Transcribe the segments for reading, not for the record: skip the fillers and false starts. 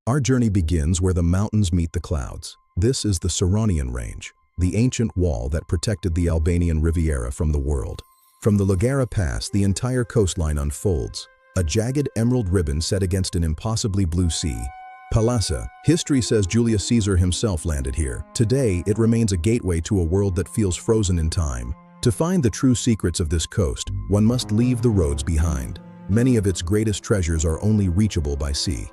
Our journey begins where the mountains meet the clouds. This is the Serranian Range, the ancient wall that protected the Albanian Riviera from the world. From the Lagara Pass, the entire coastline unfolds, a jagged emerald ribbon set against an impossibly blue sea. Palasa, history says Julius Caesar himself landed here. Today, it remains a gateway to a world that feels frozen in time. To find the true secrets of this coast, one must leave the roads behind. Many of its greatest treasures are only reachable by sea.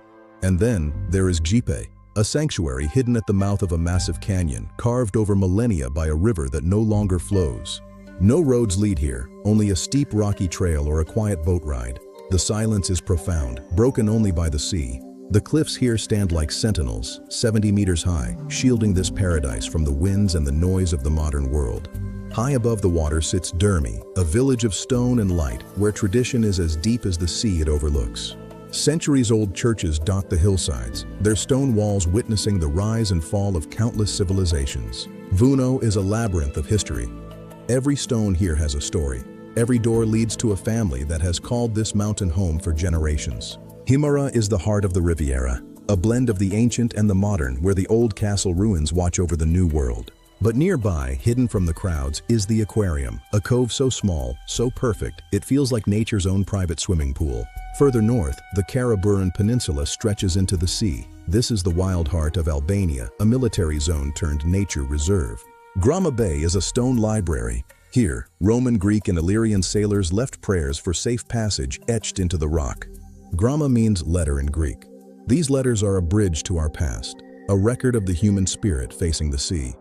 And then, there is Gjipe, a sanctuary hidden at the mouth of a massive canyon, carved over millennia by a river that no longer flows. No roads lead here, only a steep rocky trail or a quiet boat ride. The silence is profound, broken only by the sea. The cliffs here stand like sentinels, 70 meters high, shielding this paradise from the winds and the noise of the modern world. High above the water sits Durmi, a village of stone and light, where tradition is as deep as the sea it overlooks. Centuries-old churches dot the hillsides, their stone walls witnessing the rise and fall of countless civilizations. Vuno is a labyrinth of history. Every stone here has a story. Every door leads to a family that has called this mountain home for generations. Himara is the heart of the Riviera, a blend of the ancient and the modern, where the old castle ruins watch over the new world. But nearby, hidden from the crowds, is the aquarium, a cove so small, so perfect, it feels like nature's own private swimming pool. Further north, the Karaburun Peninsula stretches into the sea. This is the wild heart of Albania, a military zone turned nature reserve. Grama Bay is a stone library. Here, Roman, Greek, and Illyrian sailors left prayers for safe passage etched into the rock. Grama means letter in Greek. These letters are a bridge to our past, a record of the human spirit facing the sea.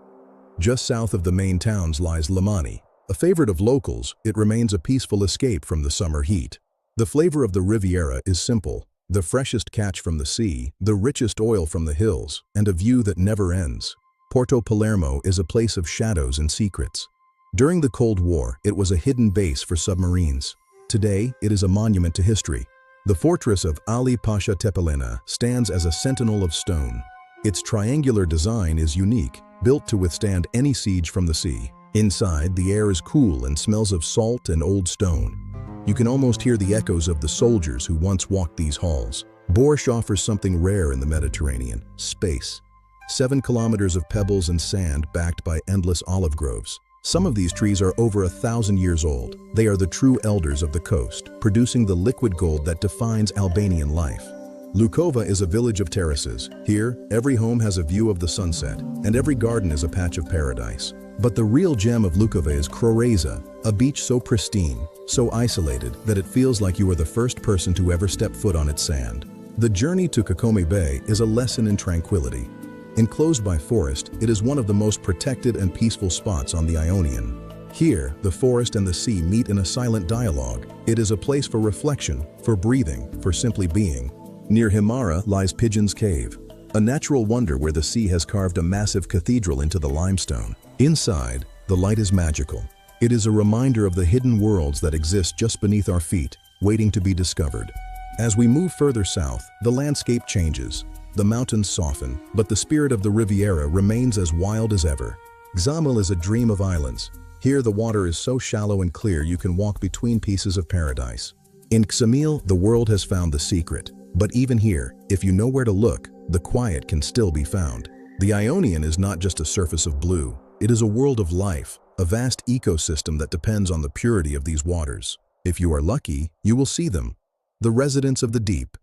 Just south of the main towns lies Limani. A favorite of locals, it remains a peaceful escape from the summer heat. The flavor of the Riviera is simple: the freshest catch from the sea, the richest oil from the hills, and a view that never ends. Porto Palermo is a place of shadows and secrets. During the Cold War, it was a hidden base for submarines. Today, it is a monument to history. The fortress of Ali Pasha Tepelena stands as a sentinel of stone. Its triangular design is unique, built to withstand any siege from the sea. Inside, the air is cool and smells of salt and old stone. You can almost hear the echoes of the soldiers who once walked these halls. Borscht offers something rare in the Mediterranean: space. 7 kilometers of pebbles and sand backed by endless olive groves. Some of these trees are over 1,000 years old. They are the true elders of the coast, producing the liquid gold that defines Albanian life. Lukova is a village of terraces. Here, every home has a view of the sunset, and every garden is a patch of paradise. But the real gem of Lukova is Kroreza, a beach so pristine, so isolated, that it feels like you are the first person to ever step foot on its sand. The journey to Kokome Bay is a lesson in tranquility. Enclosed by forest, it is one of the most protected and peaceful spots on the Ionian. Here, the forest and the sea meet in a silent dialogue. It is a place for reflection, for breathing, for simply being. Near Himara lies Pigeon's Cave, a natural wonder where the sea has carved a massive cathedral into the limestone. Inside, the light is magical. It is a reminder of the hidden worlds that exist just beneath our feet, waiting to be discovered. As we move further south, the landscape changes. The mountains soften, but the spirit of the Riviera remains as wild as ever. Xamil is a dream of islands. Here the water is so shallow and clear you can walk between pieces of paradise. In Xamil, the world has found the secret. But even here, if you know where to look, the quiet can still be found. The Ionian is not just a surface of blue. It is a world of life, a vast ecosystem that depends on the purity of these waters. If you are lucky, you will see them. The residents of the deep.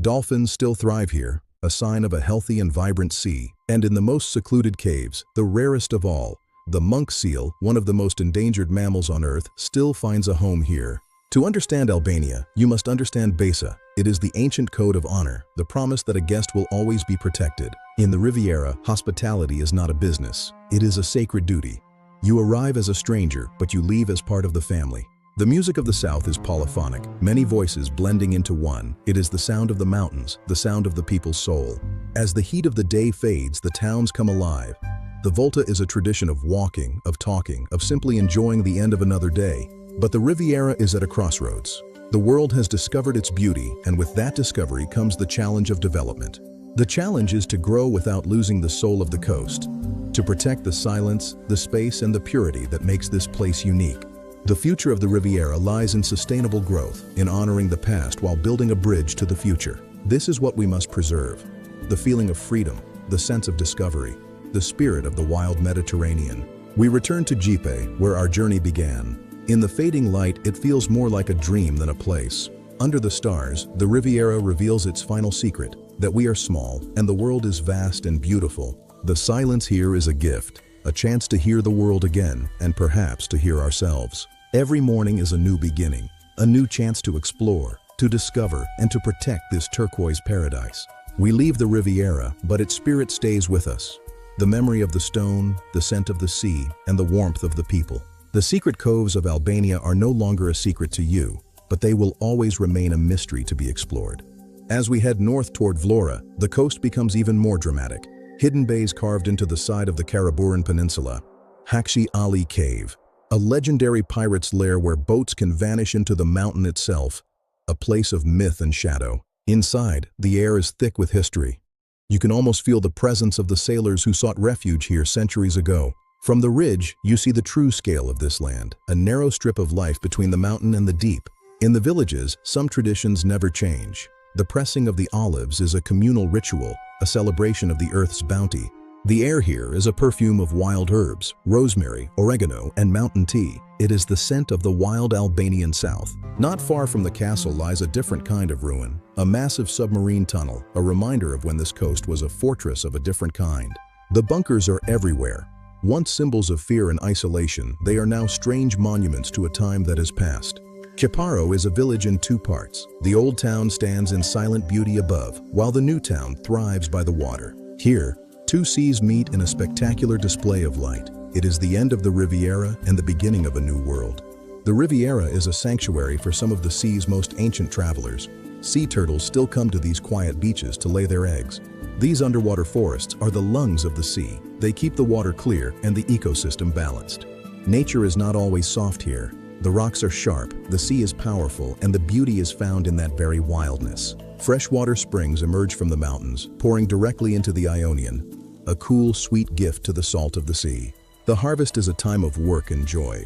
Dolphins still thrive here, a sign of a healthy and vibrant sea. And in the most secluded caves, the rarest of all, the monk seal, one of the most endangered mammals on Earth, still finds a home here. To understand Albania, you must understand Besa. It is the ancient code of honor, the promise that a guest will always be protected. In the Riviera, hospitality is not a business. It is a sacred duty. You arrive as a stranger, but you leave as part of the family. The music of the South is polyphonic, many voices blending into one. It is the sound of the mountains, the sound of the people's soul. As the heat of the day fades, the towns come alive. The Volta is a tradition of walking, of talking, of simply enjoying the end of another day. But the Riviera is at a crossroads. The world has discovered its beauty, and with that discovery comes the challenge of development. The challenge is to grow without losing the soul of the coast, to protect the silence, the space, and the purity that makes this place unique. The future of the Riviera lies in sustainable growth, in honoring the past while building a bridge to the future. This is what we must preserve. the feeling of freedom, the sense of discovery, the spirit of the wild Mediterranean. We return to Gipe, where our journey began. In the fading light, it feels more like a dream than a place. Under the stars, the Riviera reveals its final secret, that we are small and the world is vast and beautiful. The silence here is a gift, a chance to hear the world again and perhaps to hear ourselves. Every morning is a new beginning, a new chance to explore, to discover, and to protect this turquoise paradise. We leave the Riviera, but its spirit stays with us. The memory of the stone, the scent of the sea, and the warmth of the people. The secret coves of Albania are no longer a secret to you, but they will always remain a mystery to be explored. As we head north toward Vlora, the coast becomes even more dramatic. Hidden bays carved into the side of the Karaburun Peninsula. Hakshi Ali Cave, a legendary pirate's lair where boats can vanish into the mountain itself, a place of myth and shadow. Inside, the air is thick with history. You can almost feel the presence of the sailors who sought refuge here centuries ago. From the ridge, you see the true scale of this land, a narrow strip of life between the mountain and the deep. In the villages, some traditions never change. The pressing of the olives is a communal ritual, a celebration of the earth's bounty. The air here is a perfume of wild herbs, rosemary, oregano, and mountain tea. It is the scent of the wild Albanian south. Not far from the castle lies a different kind of ruin, a massive submarine tunnel, a reminder of when this coast was a fortress of a different kind. The bunkers are everywhere. Once symbols of fear and isolation, they are now strange monuments to a time that has passed. Kiparo is a village in two parts. The old town stands in silent beauty above, while the new town thrives by the water. Here, two seas meet in a spectacular display of light. It is the end of the Riviera and the beginning of a new world. The Riviera is a sanctuary for some of the sea's most ancient travelers. Sea turtles still come to these quiet beaches to lay their eggs. These underwater forests are the lungs of the sea. They keep the water clear and the ecosystem balanced. Nature is not always soft here. The rocks are sharp, the sea is powerful, and the beauty is found in that very wildness. Freshwater springs emerge from the mountains, pouring directly into the Ionian, a cool, sweet gift to the salt of the sea. The harvest is a time of work and joy.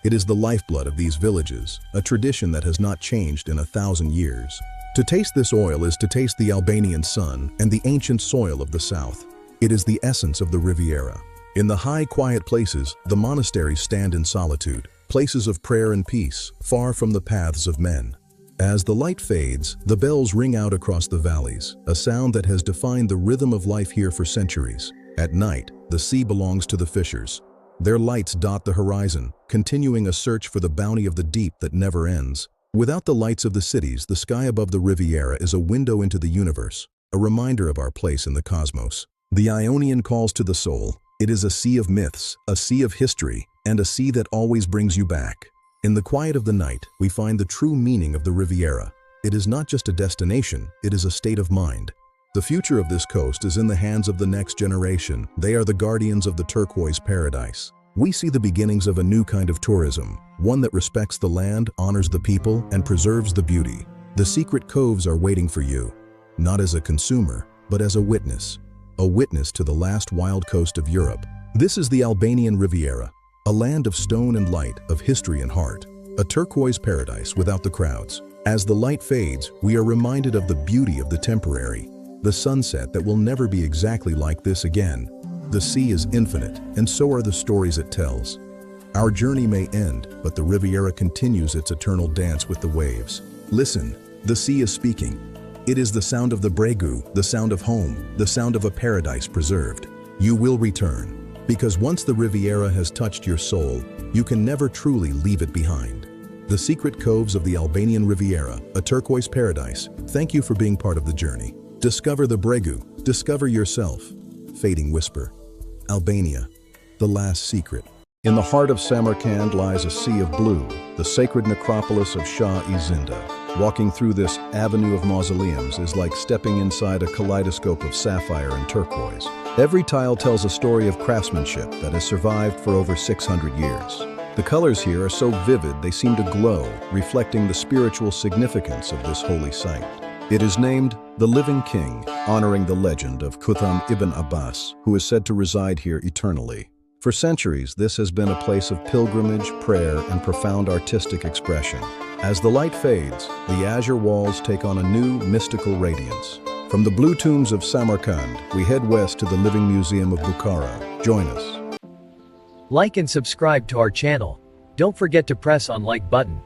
It is the lifeblood of these villages, a tradition that has not changed in 1,000 years. To taste this oil is to taste the Albanian sun and the ancient soil of the south. It is the essence of the Riviera. In the high, quiet places, the monasteries stand in solitude, places of prayer and peace, far from the paths of men. As the light fades, the bells ring out across the valleys, a sound that has defined the rhythm of life here for centuries. At night, the sea belongs to the fishers. Their lights dot the horizon, continuing a search for the bounty of the deep that never ends. Without the lights of the cities, the sky above the Riviera is a window into the universe, a reminder of our place in the cosmos. The Ionian calls to the soul. It is a sea of myths, a sea of history, and a sea that always brings you back. In the quiet of the night, we find the true meaning of the Riviera. It is not just a destination, it is a state of mind. The future of this coast is in the hands of the next generation. They are the guardians of the Turquoise Paradise. We see the beginnings of a new kind of tourism, one that respects the land, honors the people, and preserves the beauty. The secret coves are waiting for you, not as a consumer, but as a witness to the last wild coast of Europe. This is the Albanian Riviera, a land of stone and light, of history and heart, a turquoise paradise without the crowds. As the light fades, we are reminded of the beauty of the temporary, the sunset that will never be exactly like this again. The sea is infinite, and so are the stories it tells. Our journey may end, but the Riviera continues its eternal dance with the waves. Listen, the sea is speaking. It is the sound of the bregu, the sound of home, the sound of a paradise preserved. You will return, because once the Riviera has touched your soul, you can never truly leave it behind. The secret coves of the Albanian Riviera, a turquoise paradise. Thank you for being part of the journey. Discover the bregu, discover yourself. Fading whisper. Albania, the last secret. In the heart of Samarkand lies a sea of blue, the sacred necropolis of Shah-e-Zinda. Walking through this avenue of mausoleums is like stepping inside a kaleidoscope of sapphire and turquoise. Every tile tells a story of craftsmanship that has survived for over 600 years. The colors here are so vivid they seem to glow, reflecting the spiritual significance of this holy site. It is named the Living King, honoring the legend of Qutham ibn Abbas, who is said to reside here eternally. For centuries, this has been a place of pilgrimage, prayer, and profound artistic expression. As the light fades, the azure walls take on a new mystical radiance. From the blue tombs of Samarkand, we head west to the Living Museum of Bukhara. Join us. Like and subscribe to our channel. Don't forget to press on like button.